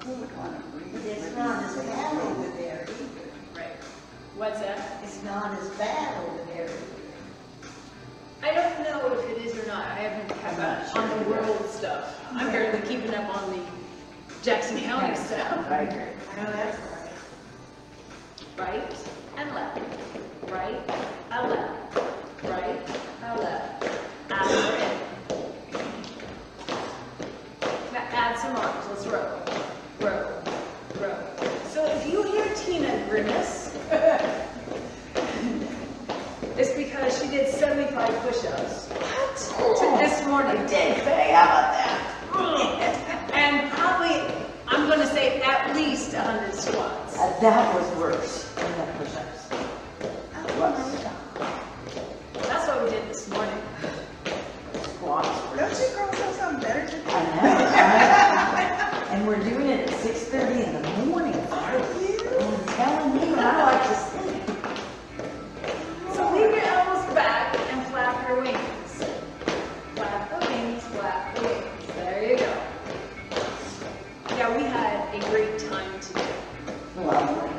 It's not as bad over there either. Right. What's that? It's not as bad over there. I don't know if it is or not. I haven't kept up on the world stuff. I'm barely keeping up on the Jackson County stuff. Right. No, that's right. Right and left. Right and left. Right and left. Out and in. Now add some arms. Let's row. Row. Row. So if you hear Tina grimace, it's because she did 75 push-ups. What? This morning. I did. Hey, how about that? And probably, I'm going to say at least 100 squats. That was worse than the push-ups. That's what we did this morning. Squats. Don't you girls have something better to do? I know, right? And we're doing it at 6:30 in the morning. Are you? I'm telling you, I like to sleep. So leave your elbows back and flap your wings. Flap the wings, flap the wings. There you go. Yeah, we had a great time today. Lovely.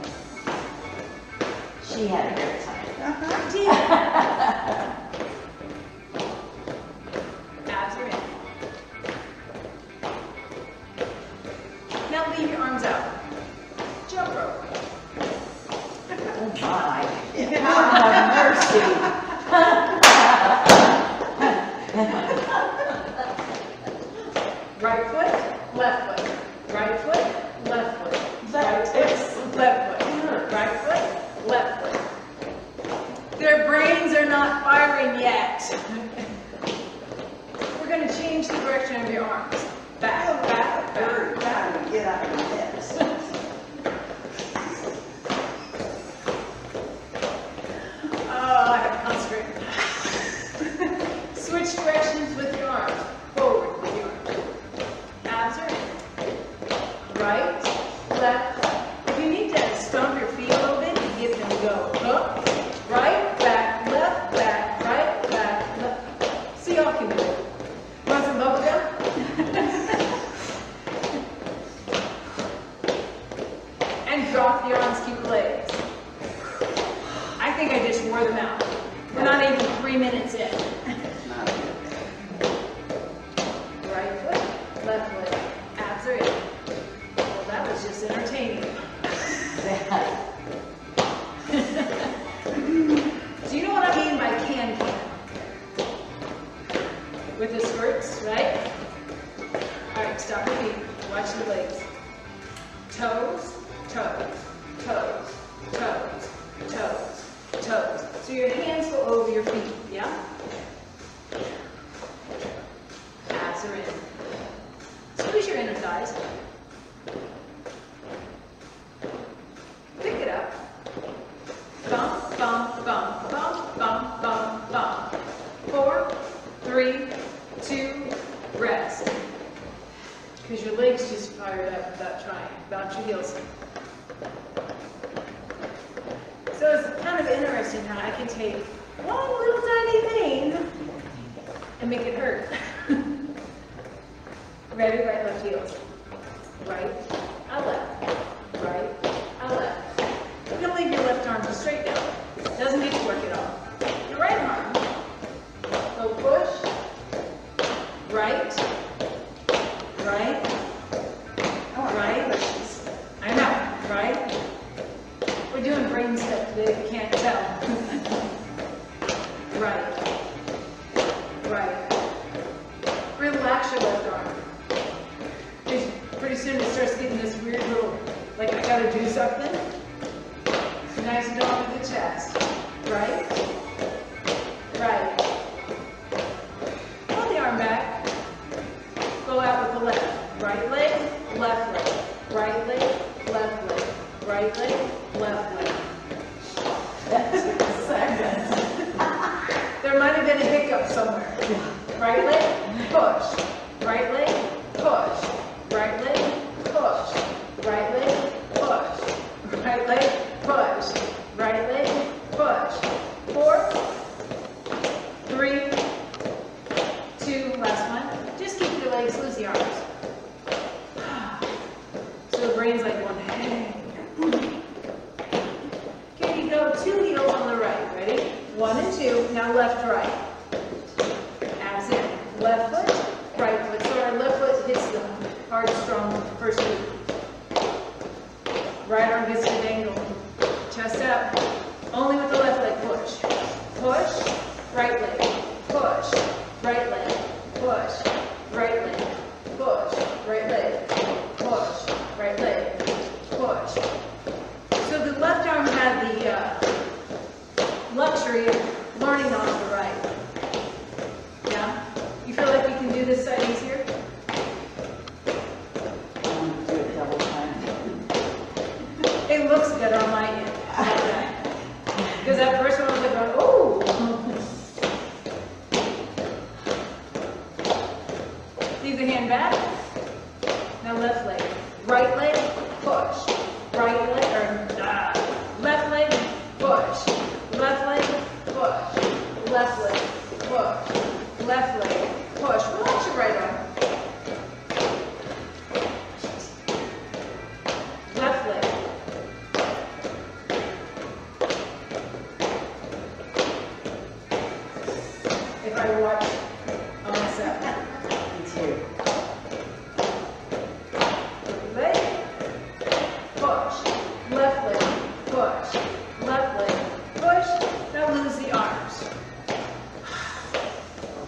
She had a great time. Abs are in. Now leave your arms out. Jump rope. Oh my. Have mercy. Right foot, left foot. Right foot, left foot. Right It's foot, left foot. Right foot, left foot. Their brains are not firing yet. We're going to change the direction of your arms. Back, back, back, back. Trying to get out of the bed. Oh, I have concentrate. Switch directions with your arms. Forward with your arms. Abs are in. Right, left. If you need to stomp your feet a little bit to get them to go up, right, back, left, left. See, y'all can do it. Want some bubble gum? And drop the arms, keep the legs. I think I just wore them out. We're not even 3 minutes in. Right foot, left foot, abs are in. Well, that was just entertaining. Do you know what I mean by can-can? With the skirts, right? All right, stop your feet. Watch the legs. Toes, toes, toes, toes, toes, toes. So your hands go over your feet, yeah? Abs are in. Squeeze your inner thighs. Pick it up. Bump, bump, bump, bump, bump, bump, bump. 4, 3, 2, rest. Because your legs just fired up without trying. Bounce your heels. So it's kind of interesting how I can take one little tiny thing and make it hurt. Ready, right, left heels. Right, and left. Right, and left. You're going to leave your left arm just straight down. Doesn't get to work at all. Your right arm. Go push. Right. Right. Right. I know, right? We're doing brain stuff today if you can't tell. Right. Right. Relax your left arm. Pretty soon it starts getting this weird little, like I gotta do something. Nice dog to the chest. Right. Right. Pull the arm back. Go out with the left. Right leg, left leg. Right leg, left leg. Right leg, left leg. That took a second. There might have been a hiccup somewhere. Right leg, push. Right leg, push. Right leg, push. Right leg, push. Right leg, push. Right leg, push. 4, 3, 2, last one. Just keep your legs, lose the arms. So 2, now left, right. Abs in. Left foot, right foot. So our left foot hits the hard, strong first knee. Right arm gets to the angle. Chest up. Only with the left leg. Push. Push. Right leg. Push. Right leg. Push. Right leg. Push. Right leg. Push. Right leg. Push. So the left arm had the luxury of learning on the right. Yeah? You feel like you can do this side easier? Do it double time. It looks good on my end. Because that first one was like, going, oh! Leave the hand back. Now left leg. Right leg, push. Right leg, or left leg, push. Left leg, push. Left leg, push. Left leg, push. Relax your right arm. Left leg. If I watch on myself. Me too. Leg, push. Left leg, push. Left leg, push. Now lose the arms.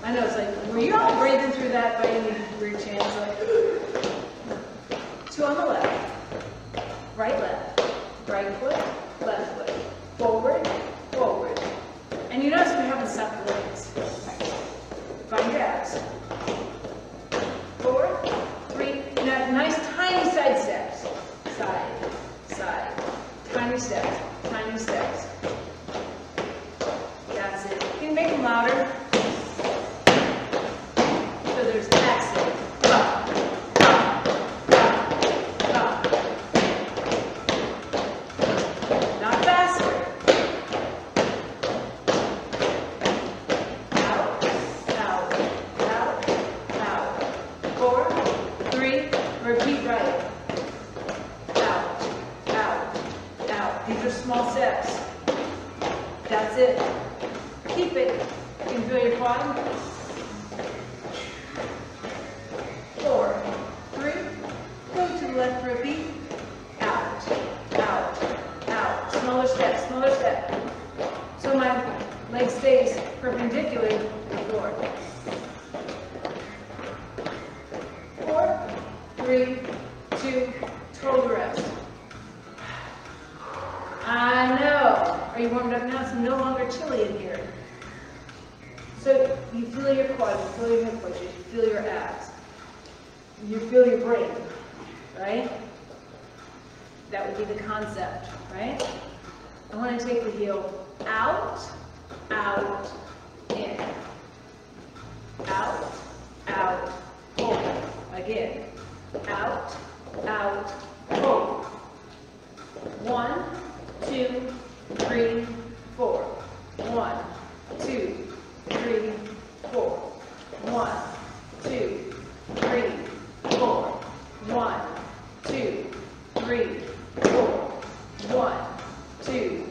I know it's like, were you all breathing through that by any weird chance? Like, 2 on the left. Right, left. Right foot, left foot. Forward, forward. And you notice we haven't stopped the legs. Find your abs. 4, 3. Now, nice tiny side steps. Side, side. Tiny steps, tiny steps. That's it. You can make them louder. So there's exhale. Up, up, up, up. Not faster. Out, out, out, out. 4, 3, repeat right. Out, out, out. These are small steps. That's it. Keep it. You can feel your quad. 4, 3, go to the left for a beat. Out, out, out. Smaller step, smaller step. So my leg stays perpendicular to the floor. 4, 3, 2, total rest. I know. Are you warmed up now? It's no longer chilly in here. So you feel your quads, you feel your hip flexors, you feel your abs. You feel your brain, right? That would be the concept, right? I want to take the heel out, out, in. Out, out, hold. Again. Out, out, hold. 1, 2, 3, 4. 1, 2, 3, 4. 1, 2, 3, 4. 1, 2, 3, 4. 1, 2,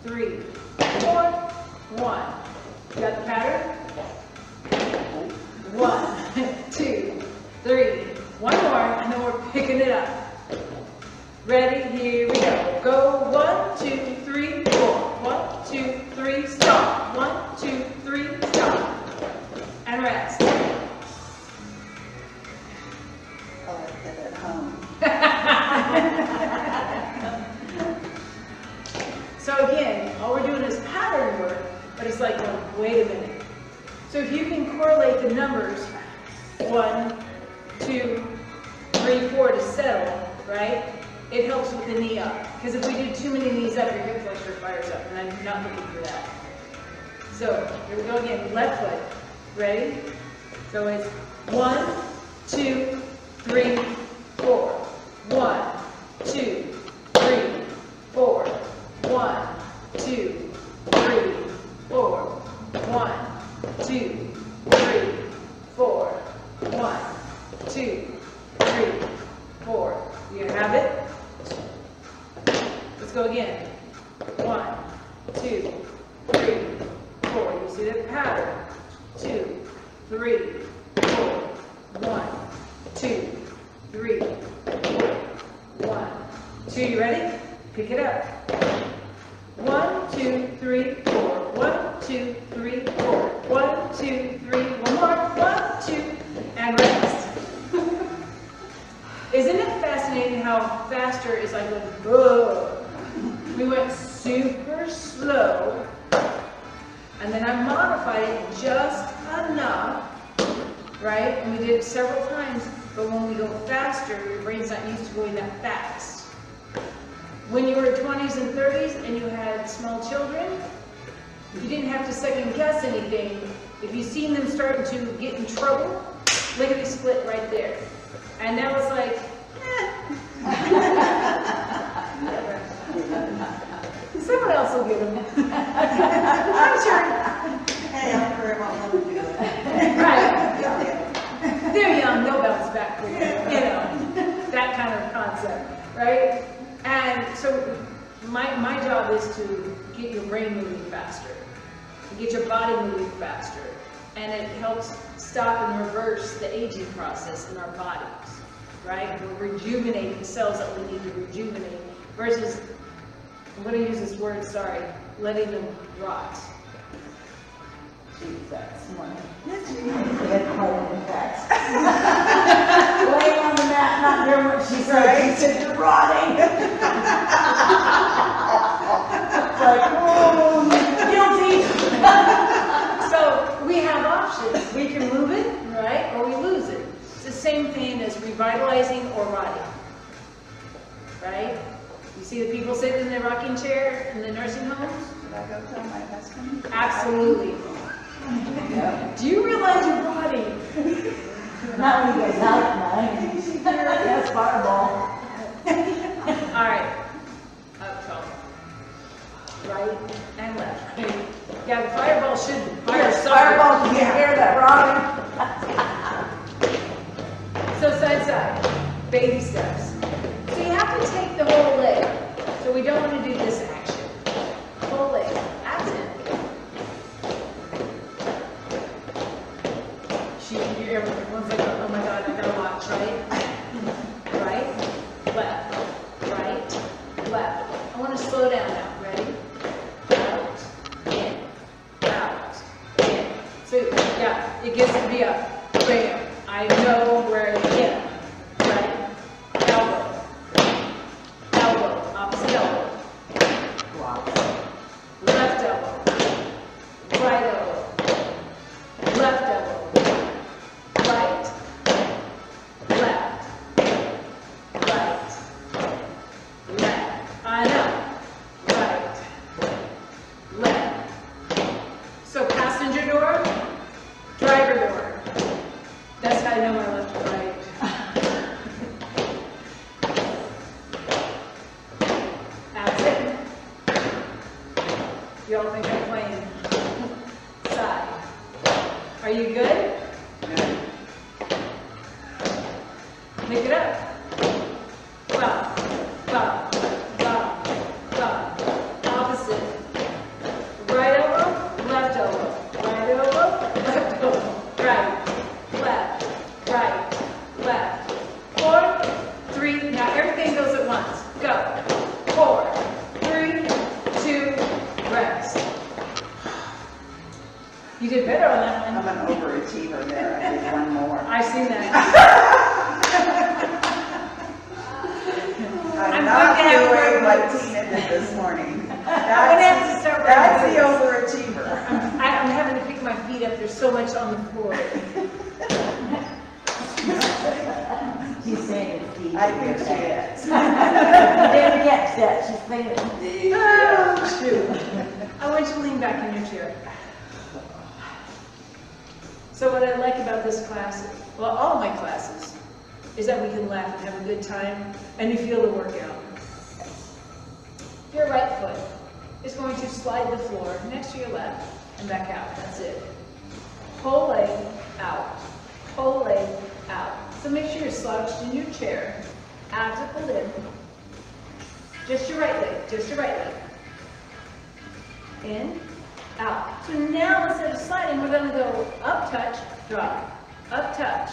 3, 4. 1. You got the pattern? 1, 2, 3. One more, and then we're picking it up. Ready? Here we go. Go. 1, 2, 3, 4. 1, 2, 3, stop. 1, 2, 3, stop. And rest. I like that at home. So again, all we're doing is pattern work, but it's like, wait a minute. So if you can correlate the numbers, 1, 2, 3, 4 to settle, right? It helps with the knee up. Because if we do too many knees up, your hip flexor fires up, and I'm not looking for that. So here we go again, left foot. Ready? So it's 1, 2, 3, 4. 1, 2, 3, 4. 1, 2, 3, 4. 1, 2, 3, 4. 1, 2, 3, 4. You have it? Let's go again. 1, 2, 3, 4. see that pattern. 2, 3, 4. 1, 2, 3, 4. 1, 2. You ready? Pick it up. 1, 2, 3, 4. 1, 2, 3, 4. 1, 2, 3. One more. 1, 2, and rest. Isn't it fascinating how faster is like going, whoa. We went super slow, and then I modified it just enough, right? And we did it several times, but when we go faster, your brain's not used to going that fast. When you were 20s and 30s and you had small children, you didn't have to second guess anything. If you seen them starting to get in trouble, lickety split right there. And that was like, someone else will get them. I'm sure. Hey, I'm very well able to do it. Right. They're young, they'll bounce back for you. You know, that kind of concept, right? And so my job is to get your brain moving faster, to get your body moving faster, and it helps stop and reverse the aging process in our bodies, right? We're rejuvenating cells that we need to rejuvenate versus, I'm going to use this word, sorry, letting them rot. Jeez, that's funny. Laying on the mat, not doing what she said. She said, you're rotting. It's like, oh, guilty. So we have options. We can move it, right, or we lose it. It's the same thing as revitalizing or rotting, right? You see the people sitting in their rocking chair in the nursing homes? Should I go tell my husband? Absolutely. Do you realize you're rotting? Not when you guys out at night. That's fireball. All right. Up top. Right and left. Yeah, the fireball should fire Fireball, you can hear that rotting. So side side, baby steps. So you have to take the whole leg. So we don't want to do this action. Whole leg. That's it. Everyone's like, oh my God, I gotta watch, right? Right, left, right, left. I want to slow down now. Ready? Out, in, out, in. So yeah, it gets to be a bam. I know where to get. Right? Elbow. Elbow. Opposite elbow. Left elbow. Right elbow. Left elbow. Right. Left. Right. Left. I know. Right. Left. So passenger door, driver door. That's how I know my left and right. That's it. You all think I'm playing side. Are you good? Make it up. Up, up, up, up. Opposite. Right elbow, left elbow. Right elbow, left elbow. Right, left, right, left. 4, 3. Now everything goes at once. Go. 4, 3, 2, rest. You did better on that one. I'm an overachiever there. I did one more. I've seen that. I'm I'm not going to have doing to what Tina did this morning. I'm going to have to start That's writing the this. overachiever. I'm having to pick my feet up. There's so much on the floor. She's saying it's deep. I think she is. Didn't catch that. She's saying it's deep. Oh, shoot. I want you to lean back in your chair. So what I like about this class, well, all my classes, is that we can laugh and have a good time, and you feel the workout. Your right foot is going to slide the floor next to your left and back out. That's it. Whole leg out. Whole leg out. So make sure you're slouched in your chair. Abs are pulled in. Just your right leg. Just your right leg. In, out. So now instead of sliding, we're going to go up, touch, drop, up, touch,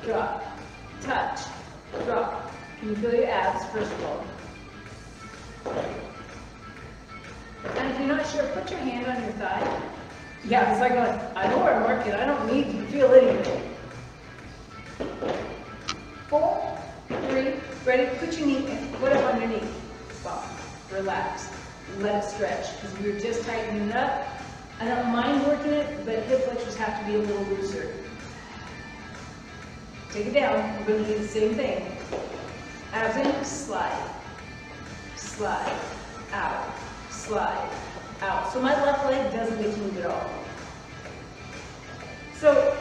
drop, touch, drop. Can you feel your abs, first of all? And if you're not sure, put your hand on your thigh. Yeah, it's like going, I know where I'm working, I don't need to feel anything. 4, 3, ready? Put your knee in, put it on your knee. Stop, relax, let it stretch, because we're just tightening it up. I don't mind working it, but hip flexors have to be a little looser. Take it down, we're going to do the same thing. Abs in, slide, slide, out, slide, out. So my left leg doesn't get to move at all. So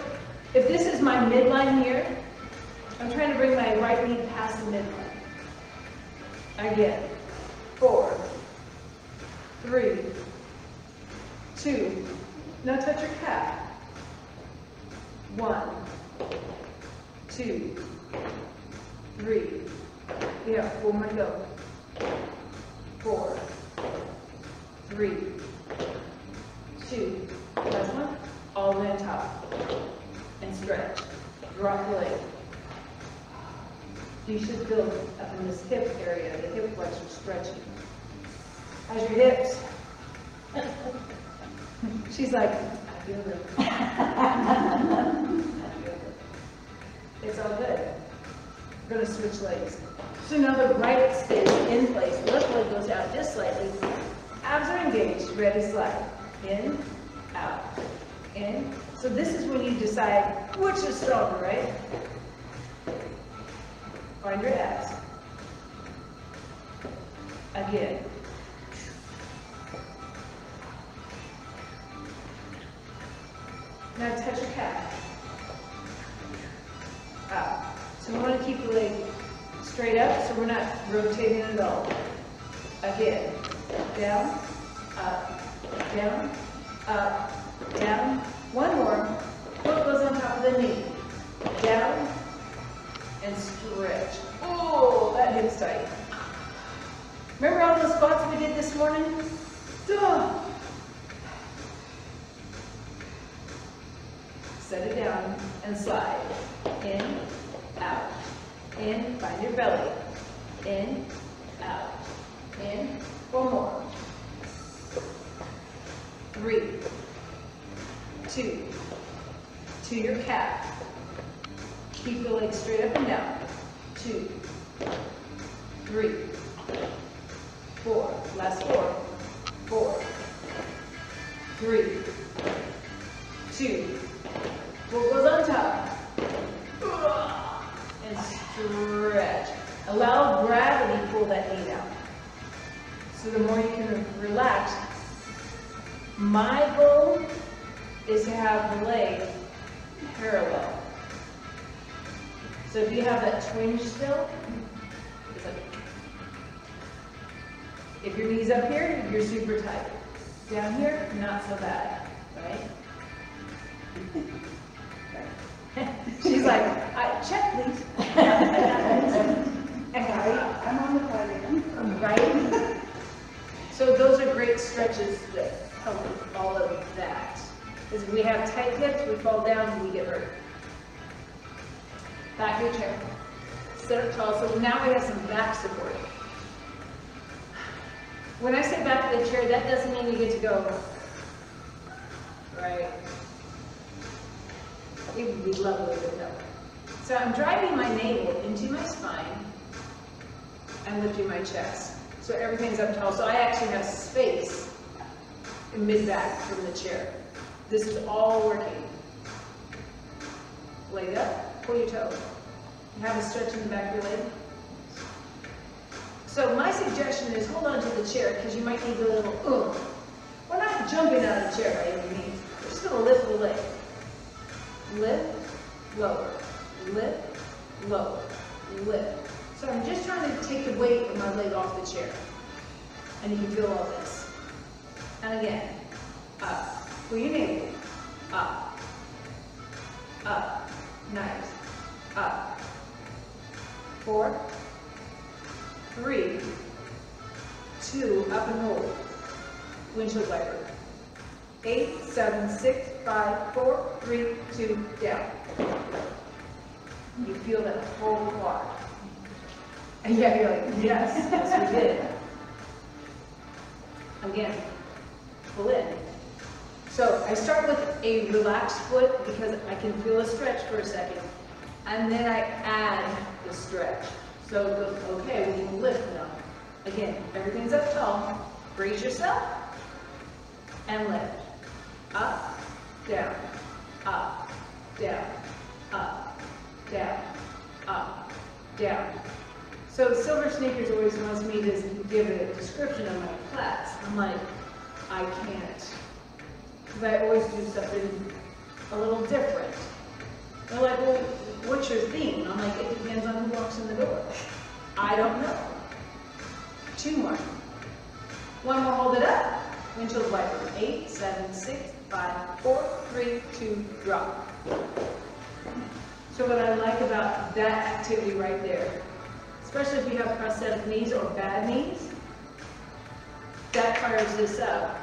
if this is my midline here, I'm trying to bring my right knee past the midline. Again, 4, 3, 2, now touch your calf. 1, 2, 3, yeah, 4 more to go. 4, 3, 2, last one, all the way on top, and stretch, drop the leg. You should feel up in this hip area, the hip flexor stretching. How's your hips? She's like, I feel it. I feel it. It's all good. We're going to switch legs. So now the right stays in place. Left leg goes out just slightly. Abs are engaged. Ready, slide. In, out, in. So this is when you decide which is stronger, right? Find your abs. Again. Now touch your calf. Out. So we want to keep the leg straight up so we're not rotating at all. Again. Down, up, down, up, down. One more. Foot goes on top of the knee. Down and stretch. Oh, that hip's tight. Remember all those squats we did this morning? Duh. Set it down and slide. In, out. In, find your belly. In, out. In, 4 more. 3, 2, to your calf. Keep the legs straight up and down. 2, 3, 4. Last 4. 4, 3, 2. What goes on top? And stretch. Allow gravity to pull that knee down. So the more you can relax. My goal is to have the leg parallel. So if you have that twinge still, it's like, if your knee's up here, you're super tight. Down here, not so bad, right? She's like, check please. I'm on the podium. Right? So those are great stretches that help with all of that. Because if we have tight hips, we fall down and we get hurt. Back of your chair. Sit up tall. So now we have some back support. When I say back of the chair, that doesn't mean you get to go, right? It would be lovely, but no. So I'm driving my navel into my spine and lifting my chest. So everything's up tall. So I actually have space in mid-back from the chair. This is all working. Leg up, pull your toe. Have a stretch in the back of your leg. So my suggestion is hold on to the chair because you might need a little oomph. We're not jumping out of the chair by any means. We're just going to lift the leg. Lift, lower, lift, lower, lift. So I'm just trying to take the weight of my leg off the chair. And you can feel all this. And again, up. Pull your navel. Up. Up. Nice. Up. 4, 3, 2, up and hold. Windshield wiper. 8, 7, 6, 5, 4, 3, 2, down. You feel that whole quad. And yeah, you're like, yes, yes we did. Again, pull in. So I start with a relaxed foot because I can feel a stretch for a second. And then I add the stretch. So it goes, okay, we can lift now. Again, everything's up tall. Brace yourself and lift. Up, down, up, down, up, down, up, down. So Silver Sneakers always wants me to give a description of my class. I'm like, I can't. Because I always do something a little different. They're like, well, what's your theme? I'm like, it depends on who walks in the door. I don't know. 2 more. 1 more, hold it up. Windshield wiper. 8, 7, 6, 5, 4, 3, 2, drop. So what I like about that activity right there, especially if you have prosthetic knees or bad knees, that fires this up.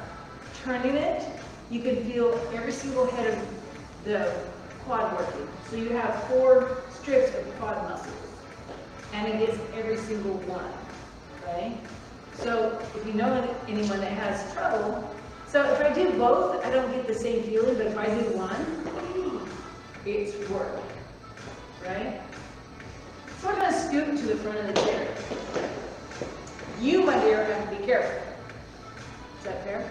Turning it, you can feel every single head of the quad working. So you have 4 strips of quad muscles, and it gets every single one, okay? So if you know anyone that has trouble, so if I do both, I don't get the same feeling, but if I do one, it's work, right? So we're going to scoot to the front of the chair. You, my dear, have to be careful. Is that fair?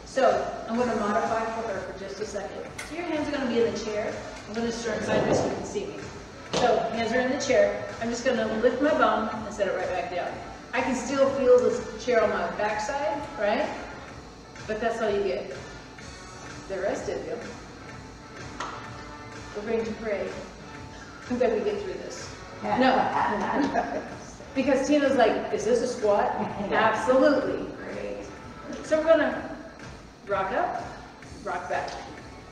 So I'm going to modify for her for just a second. So your hands are going to be in the chair. I'm going to start sideways so you can see me. So hands are in the chair. I'm just going to lift my bum and set it right back down. I can still feel this chair on my backside, right? But that's all you get. The rest of you, we're going to pray that we get through this. No. Because Tina's like, is this a squat? Absolutely. Great. So we're going to rock up, rock back.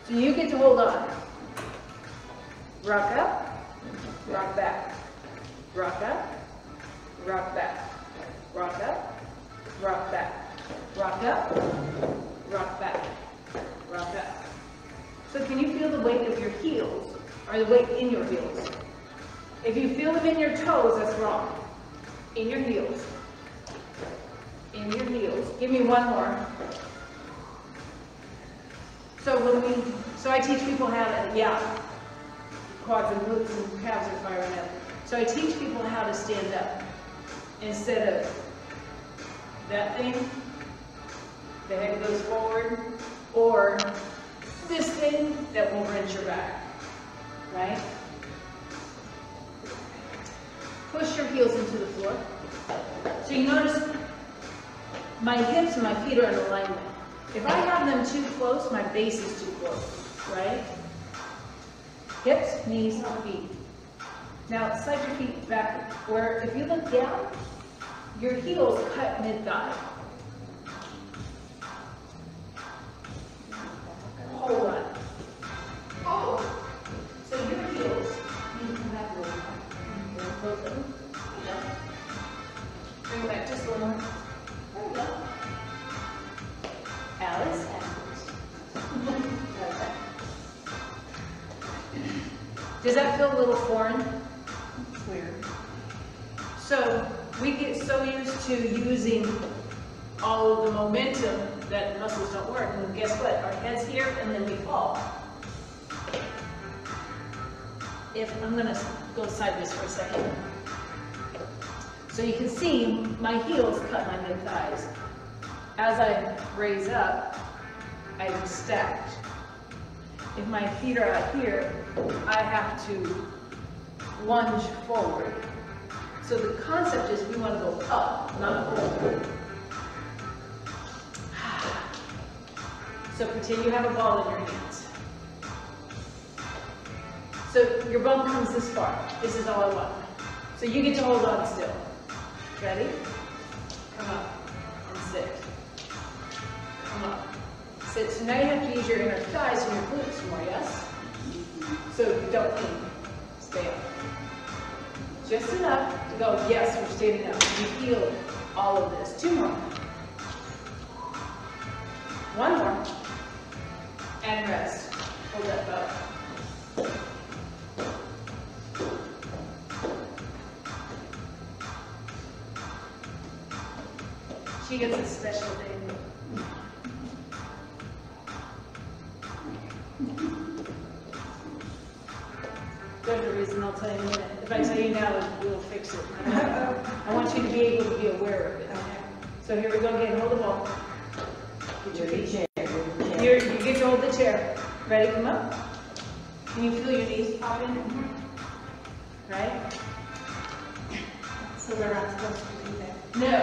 So you get to hold on. Rock up, rock back. Rock up, rock back. Rock up, rock back. Rock up, rock back. Rock up. So can you feel the weight of your heels, or the weight in your heels? If you feel them in your toes, that's wrong. In your heels. In your heels. Give me one more. So I teach people how to, quads and glutes and calves are firing up. So I teach people how to stand up instead of that thing, the head goes forward, or this thing that will wrench your back, right? Push your heels into the floor. So you notice my hips and my feet are in alignment. If I have them too close, my base is too close, right? Hips, knees, feet. Now slide your feet back, where if you look down, your heels cut mid-thigh. Hold on. Oh! So your heels need to come back a little more. Close them. Bring it back just a little more. There we go. Alice. Does that feel a little foreign? It's weird. So we get so used to using all of the momentum that muscles don't work. And guess what? Our head's here and then we fall. If I'm going to go sideways for a second. So you can see my heels cut my mid-thighs. As I raise up, I'm stacked. If my feet are out here, I have to lunge forward. So the concept is we want to go up, not forward. So pretend you have a ball in your hands. So your bum comes this far. This is all I want. So you get to hold on still. Ready? Come up and sit. Come up. Sit. So now you have to use your inner thighs and your glutes more, yes? So don't lean. Stay up. Just enough to go, yes, we're standing up. You feel all of this. 2 more. One more. And rest. Hold that bow. She gets a special day. There's a reason I'll tell you in a minute. If I tell you now, we'll fix it. I want you to be able to be aware of it. So here we go again. Hold the ball. Get your feet. You get to hold the chair. Ready? Come up. Can you feel your knees pop in? Right? So we're not supposed to do that. No.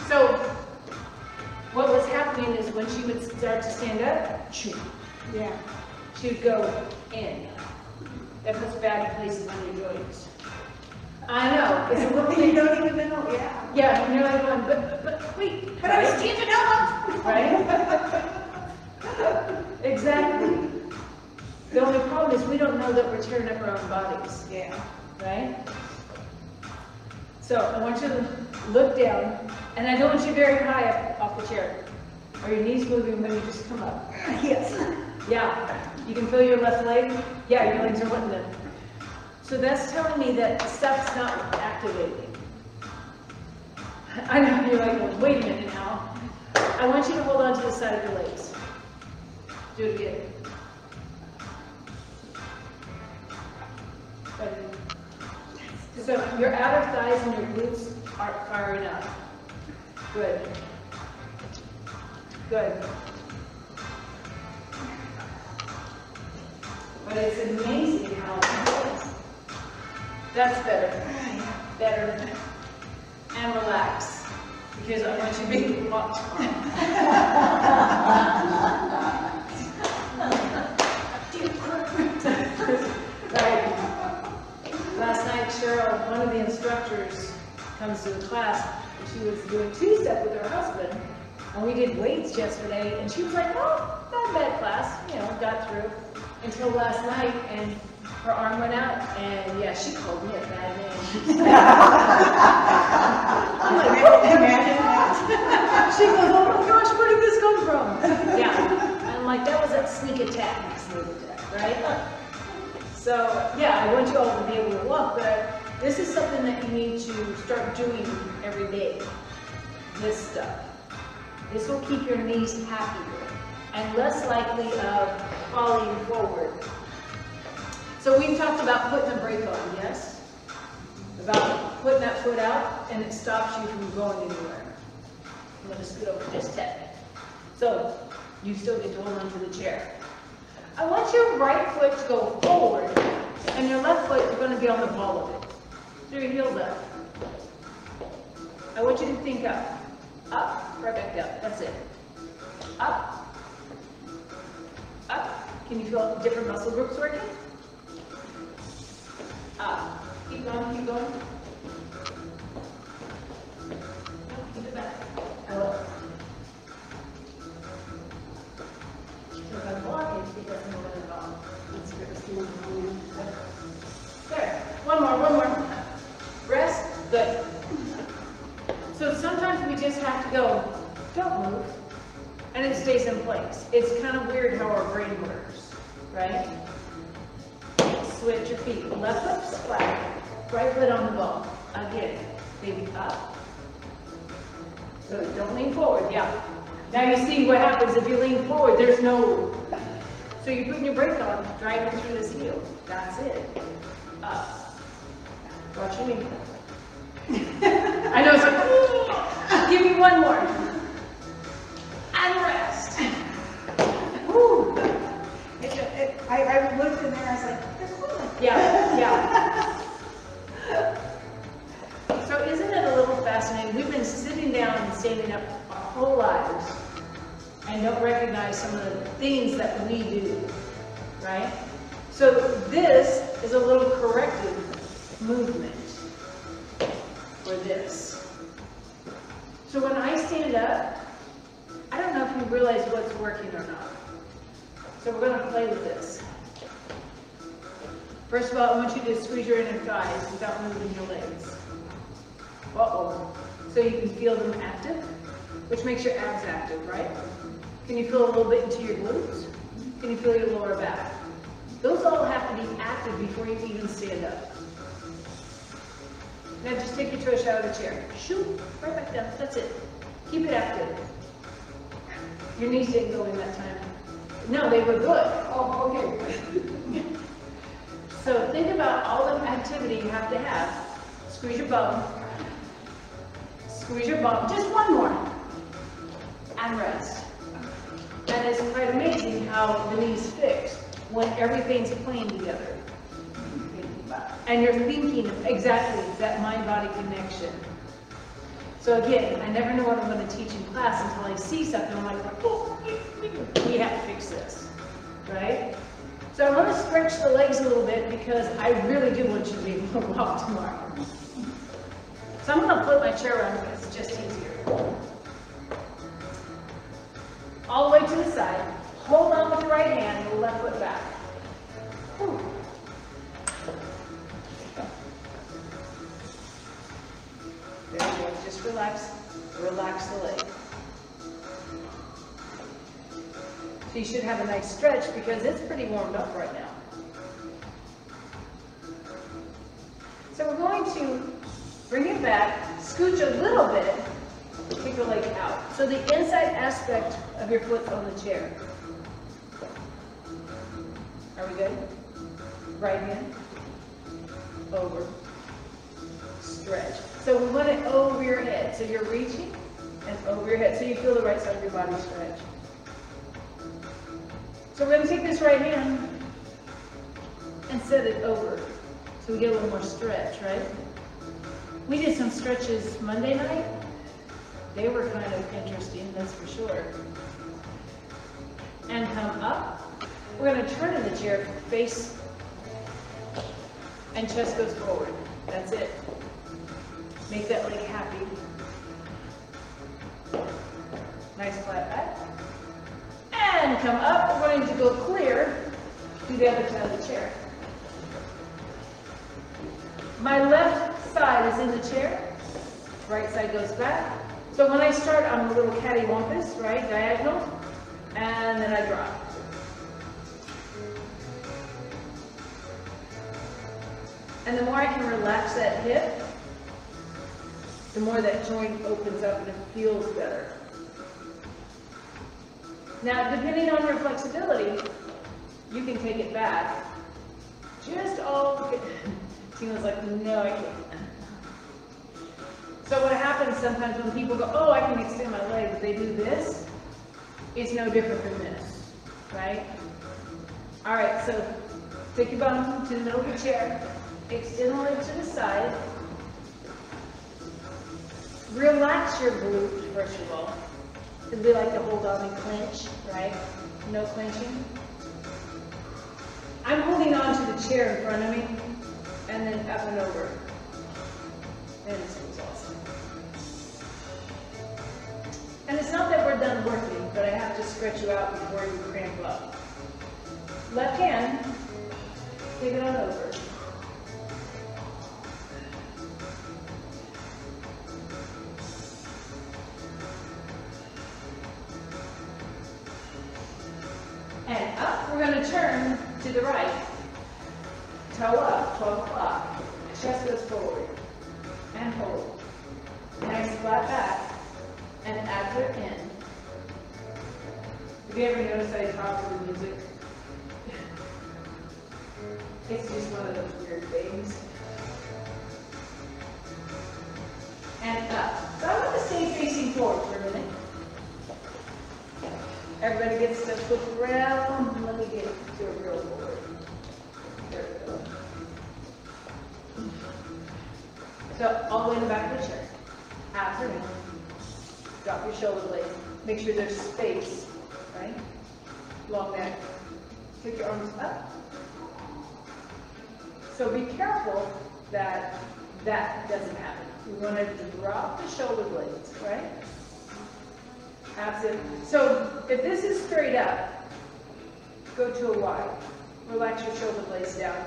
So what was happening is when she would start to stand up, Yeah. she would go in. That puts bad places on your joints. I know. It's a little You don't even know, yeah. Yeah, and you're like going, but wait. But I was standing up. Right? Exactly. The only problem is we don't know that we're tearing up our own bodies. Yeah. Right? So I want you to look down, and I don't want you very high up off the chair. Are your knees moving when you just come up? Yes. Yeah. You can feel your left leg? Yeah, your legs are wanting them. So that's telling me that stuff's not activating. I know, you're like, well, wait a minute now. I want you to hold on to the side of your legs. Do it again. Ready? So your outer thighs and your glutes aren't firing up. Good. Good. But it's amazing how it feels. That's better. Better. And relax. Because I want you to make it walk Right. Last night, Cheryl, one of the instructors, comes to the class, and she was doing two-step with her husband, and we did weights yesterday, and she was like, oh, not a bad class, you know, got through, until last night, and her arm went out, and yeah, she called me a bad name. I'm like, Imagine that. she goes, oh my gosh, where did this come from? Yeah, I'm like, that was that sneak attack, right? So, yeah, I want you all to be able to walk, but this is something that you need to start doing every day. This stuff. This will keep your knees happier and less likely of falling forward. So we've talked about putting a brake on, yes? About putting that foot out and it stops you from going anywhere. I'm going to scoot over just a bit. So you still get to hold on to the chair. I want your right foot to go forward and your left foot is going to be on the ball of it. Through your heels up. I want you to think up. Up, right back down. That's it. Up. Up. Can you feel different muscle groups working? Up. Keep going, keep going. No, keep it back. Up. So if I'm walking, it doesn't move at all. There. One more. Rest. Good. So sometimes we just have to go, don't move, and it stays in place. It's kind of weird how our brain works, right? Switch your feet. Left foot flat, right foot on the ball. Again, maybe up. So don't lean forward, yeah. Now you see what happens if you lean forward, there's no, so you're putting your brake on, driving through this heel. That's it. Up. Watch your knee. I know, it's like, give me one more. And rest. Woo. I looked in there, I was like, they're cool. Yeah. So isn't it a little fascinating? We've been sitting down and standing up our whole lives and don't recognize some of the things that we do, right? So this is a little corrective movement for this. So when I stand up, I don't know if you realize what's working or not. So we're going to play with this. First of all, I want you to squeeze your inner thighs without moving your legs. Uh-oh. So you can feel them active. which makes your abs active, right? Can you feel a little bit into your glutes? Can you feel your lower back? Those all have to be active before you even stand up. Now just take your toes out of the chair. Shoot, right back down, that's it. Keep it active. Your knees didn't go in that time. No, they were good. Oh, okay. So think about all the activity you have to have. Squeeze your bum. Squeeze your bum. Just one more. And rest. And it's quite amazing how the knees fix when everything's playing together. And you're thinking exactly that mind-body connection. So again, I never know what I'm going to teach in class until I see something. I'm like, oh, we have to fix this, right? So I want to stretch the legs a little bit because I really do want you to be able to walk tomorrow. So I'm going to flip my chair around because it's just easier. All the way to the side. Hold on with the right hand and the left foot back. Whew. There you go. Just relax the leg. So you should have a nice stretch because it's pretty warmed up right now. So we're going to bring it back, scooch a little bit, kick the leg out. So the inside aspect of your foot's on the chair. Are we good? Right hand, over, stretch. So we want it over your head. So you're reaching and over your head. So you feel the right side of your body stretch. So we're going to take this right hand and set it over. So we get a little more stretch, right? We did some stretches Monday night. They were kind of interesting, that's for sure. And come up. We're going to turn in the chair, face and chest goes forward. That's it. Make that leg happy. Nice flat back. And come up. We're going to go clear to the other side of the chair. My left side is in the chair. Right side goes back. So when I start, I'm a little cattywampus, right? Diagonal. And then I drop. And the more I can relax that hip, the more that joint opens up and it feels better. Now, depending on your flexibility, you can take it back. Just all, Tina's like, no, I can't. So what happens sometimes when people go, oh, I can extend my legs, they do this, it's no different from this, right? All right, so take your bum to the middle of the chair, extend the leg to the side, relax your glute, first of all. Because we like to hold on and clench, right? No clenching. I'm holding on to the chair in front of me, and then up and over. And this was awesome. And it's not that we're done working, but I have to stretch you out before you cramp up. Left hand, take it on over. And up, we're going to turn to the right. Toe up, 12 o'clock. Chest goes forward. And hold. Nice flat back. And abs are in. Have you ever noticed I talk to the music? It's just one of those weird things. And up. So I'm going to stay facing forward for a minute. Everybody gets to flip around. Let me get to a real forward. There we go. So all the way in the back of the chair. Abs are in. Drop your shoulder blades. Make sure there's space, right? Long neck. Take your arms up. So be careful that that doesn't happen. We want to drop the shoulder blades, right? Abs in. So if this is straight up, go to a Y. Relax your shoulder blades down.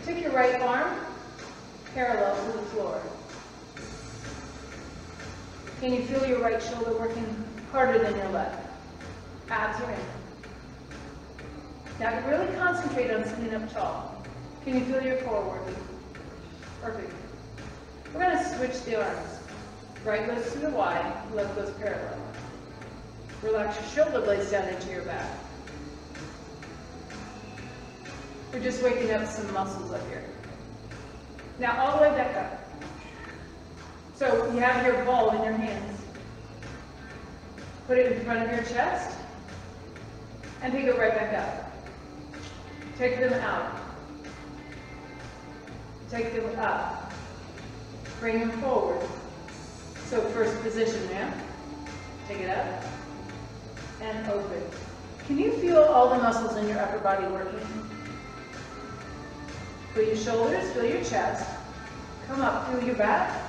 Take your right arm parallel to the floor. Can you feel your right shoulder working harder than your left? Abs are in. Now really concentrate on sitting up tall. Can you feel your core working? Perfect. We're going to switch the arms. Right goes to the wide, left goes parallel. Relax your shoulder blades down into your back. We're just waking up some muscles up here. Now all the way back up. So you have your ball in your hands. Put it in front of your chest and pick it right back up. Take them out. Take them up. Bring them forward. So first position now. Take it up and open. Can you feel all the muscles in your upper body working? Feel your shoulders, feel your chest. Come up, feel your back.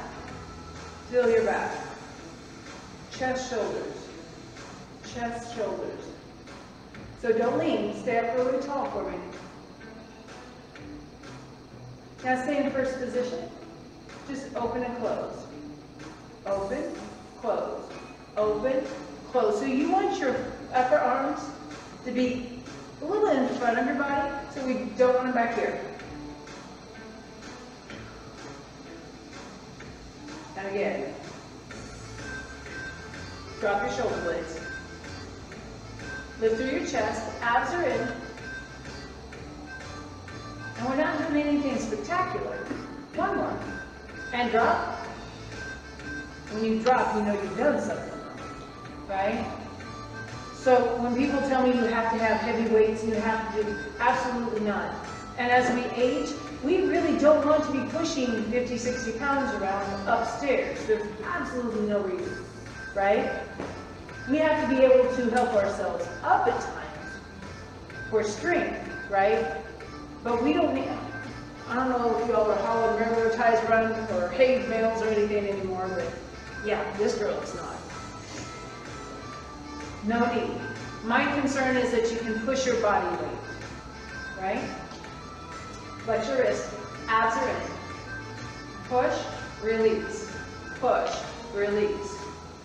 Feel your back. Chest, shoulders. Chest, shoulders. So don't lean, stay up really tall for me. Now stay in first position. Just open and close. Open, close. Open, close. So you want your upper arms to be a little in front of your body, so we don't want them back here. And again. Drop your shoulder blades. Lift through your chest, abs are in. And we're not doing anything spectacular. One more. And drop. When you drop, you know you've done something, right? So when people tell me you have to have heavy weights and you have to do, absolutely not. And as we age, we really don't want to be pushing 50, 60 pounds around upstairs. There's absolutely no reason, right? We have to be able to help ourselves up at times for strength, right? But we don't need, I don't know if y'all are hauling railroad ties around or hay bales or anything anymore, but yeah, this girl is not. No need. My concern is that you can push your body weight, right? Flex your wrist, abs are in. Push, release, push, release,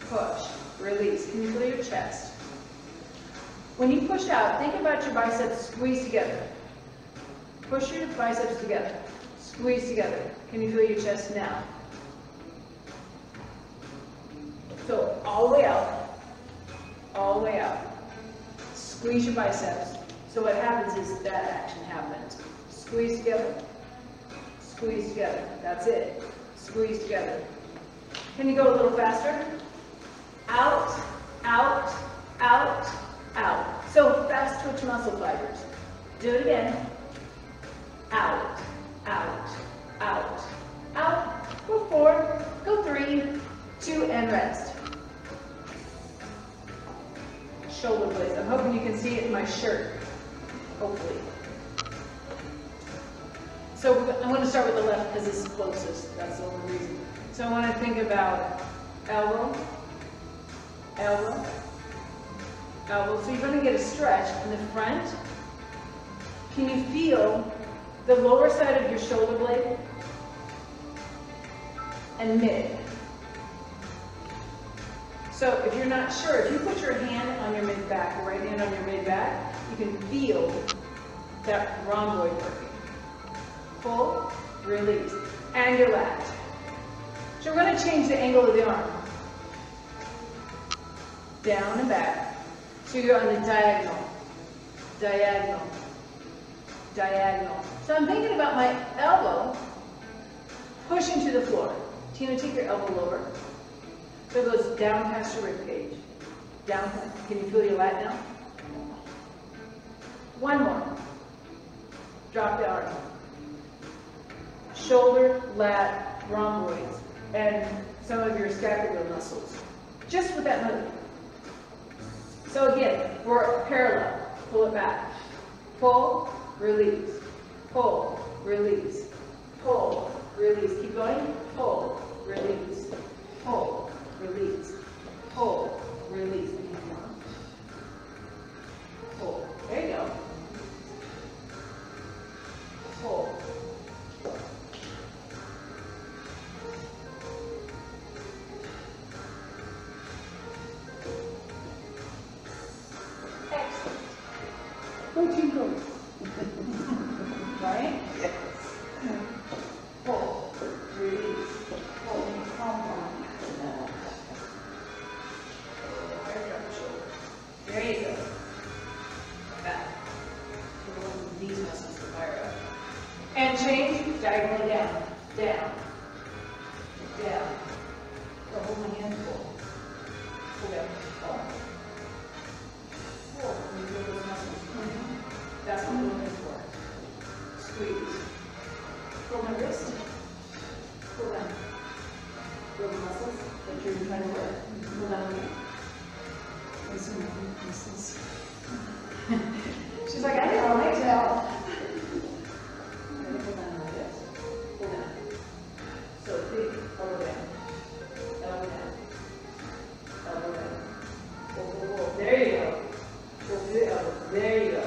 push, release. Can you feel your chest? When you push out, think about your biceps squeeze together. Push your biceps together, squeeze together. Can you feel your chest now? So all the way out, all the way out. Squeeze your biceps. So what happens is that action happens. Squeeze together, squeeze together. That's it. Squeeze together. Can you go a little faster? Out, out, out, out. So fast twitch muscle fibers. Do it again. Out, out, out, out. Go 4, go 3, 2, and rest. Shoulder blades. I'm hoping you can see it in my shirt. Hopefully. So I'm going to start with the left because it's closest. That's the only reason. So I want to think about elbow, elbow, elbow. So you're going to get a stretch in the front. Can you feel the lower side of your shoulder blade and mid? So if you're not sure, if you put your hand on your mid-back, your right hand on your mid-back, you can feel that rhomboid working. Pull, release, and your lat. So we're going to change the angle of the arm. Down and back. So you're on the diagonal, diagonal, diagonal. So I'm thinking about my elbow pushing to the floor. Tina, take your elbow lower. So it goes down past your rib cage. Down. Can you feel your lat now? One more. Drop the arm. Shoulder, lat, rhomboids, and some of your scapular muscles. Just with that move. So again, we're parallel. Pull it back. Pull, release. Pull, release. Pull, release. Keep going. Pull, release. Pull, release. Pull, release. Pull. There you go. Pull. Coaching coach. right? Yes. Pull, release, pull, calm down. There you go. Back. These muscles to fire up. And change, diagonally down, down, down. So hold my hand full. Pull down, pull. Pull, and you feel those muscles. That's what we're looking for. Squeeze. Pull my wrist. Pull down. Feel the muscles that you're trying to work. Pull down again. Listen, muscles. She's like, I didn't like that. Pull down like this. Pull down. So big, elbow down. Elbow down. Elbow down. Pull, pull, pull. There you go. Pull through the elbow. There you go.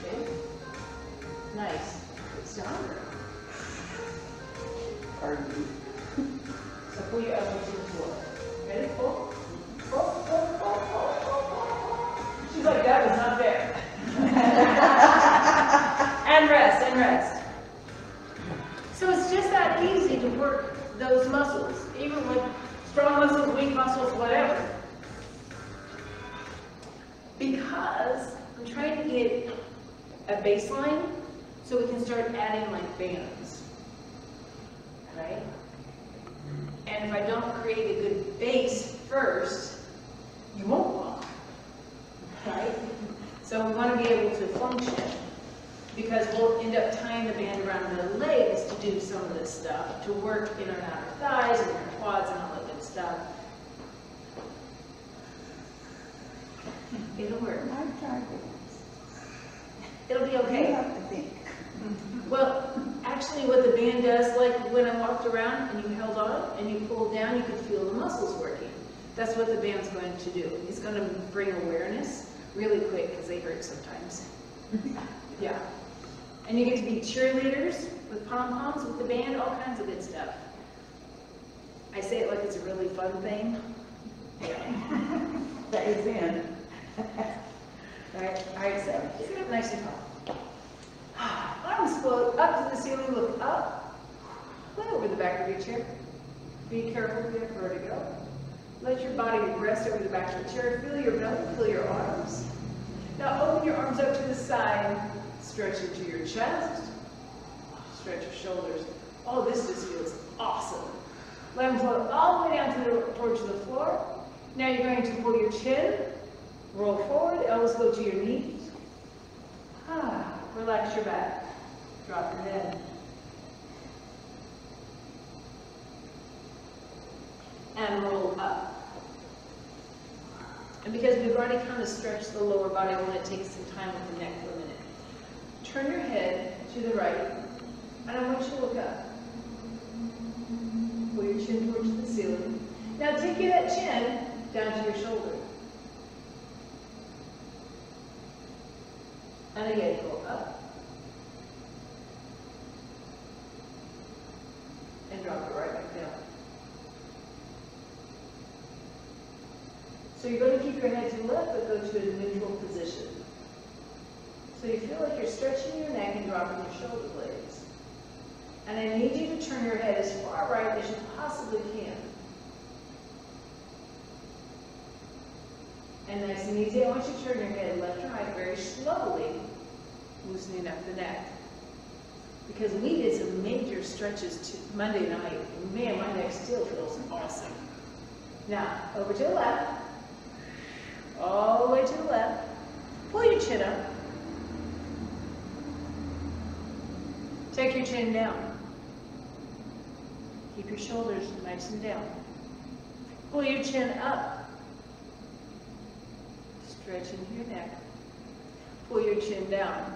Okay. Nice. It's stronger. Pardon me. So pull your elbow to the floor. Ready? Pull. Pull, pull, pull, pull, pull, pull. She's like, that was not fair. And rest, and rest. So it's just that easy to work those muscles, even with strong muscles, weak muscles, whatever. Because I'm trying to get a baseline so we can start adding like bands. Right? And if I don't create a good base first, you won't walk. Right? So we want to be able to function because we'll end up tying the band around the legs to do some of this stuff, to work in our outer thighs and our quads and all that good stuff. It'll work. I've tried it. It'll be You okay. have to think. Well, actually what the band does, like when I walked around and you held on and you pulled down, you could feel the muscles working. That's what the band's going to do. It's going to bring awareness really quick because they hurt sometimes. Yeah. And you get to be cheerleaders with pom-poms with the band, all kinds of good stuff. I say it like it's a really fun thing. Yeah. That is in. Alright, so sit up nice and tall. Arms float up to the ceiling, look up. Lay over the back of your chair. Be careful with your vertigo. Let your body rest over the back of the chair. Feel your belly, feel your arms. Now open your arms up to the side. Stretch into your chest. Stretch your shoulders. Oh, this just feels awesome. Let them float all the way down towards the floor. Now you're going to pull your chin. Roll forward, elbows go to your knees. Relax your back. Drop your head. And roll up. And because we've already kind of stretched the lower body, I want to take some time with the neck for a minute. Turn your head to the right, and I want you to look up. Pull your chin towards the ceiling. Now take that chin down to your shoulder. And again, go up. And drop it right back down. So you're going to keep your head to the left, but go to a neutral position. So you feel like you're stretching your neck and dropping your shoulder blades. And I need you to turn your head as far right as you possibly can. And nice and easy, I want you to turn your head left and right very slowly, loosening up the neck. Because we did some major stretches Monday night, and man, my neck still feels awesome. Now, over to the left, all the way to the left, pull your chin up, take your chin down, keep your shoulders nice and down, pull your chin up, stretch into your neck. Pull your chin down.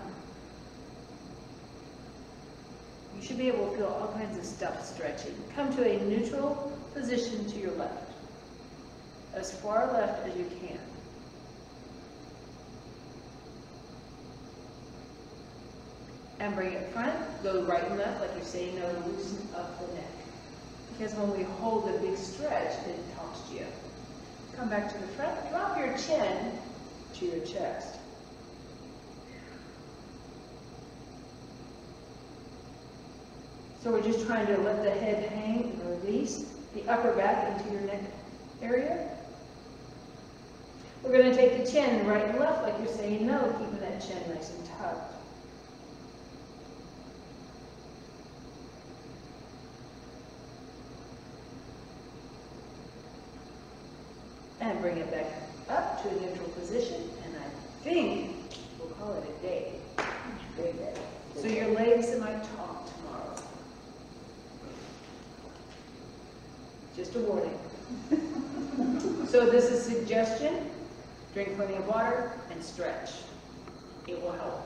You should be able to feel all kinds of stuff stretching. Come to a neutral position to your left. As far left as you can. And bring it front. Go right and left like you're saying no, loosen up the neck. Because when we hold a big stretch, it talks to you. Come back to the front. Drop your chin to your chest. So we're just trying to let the head hang and release the upper back into your neck area. We're going to take the chin right and left like you're saying no, keeping that chin nice and tucked. And bring it back up to a neutral position, and I think we'll call it a day. Great day. So your legs might talk tomorrow. Just a warning. So this is suggestion. Drink plenty of water and stretch. It will help.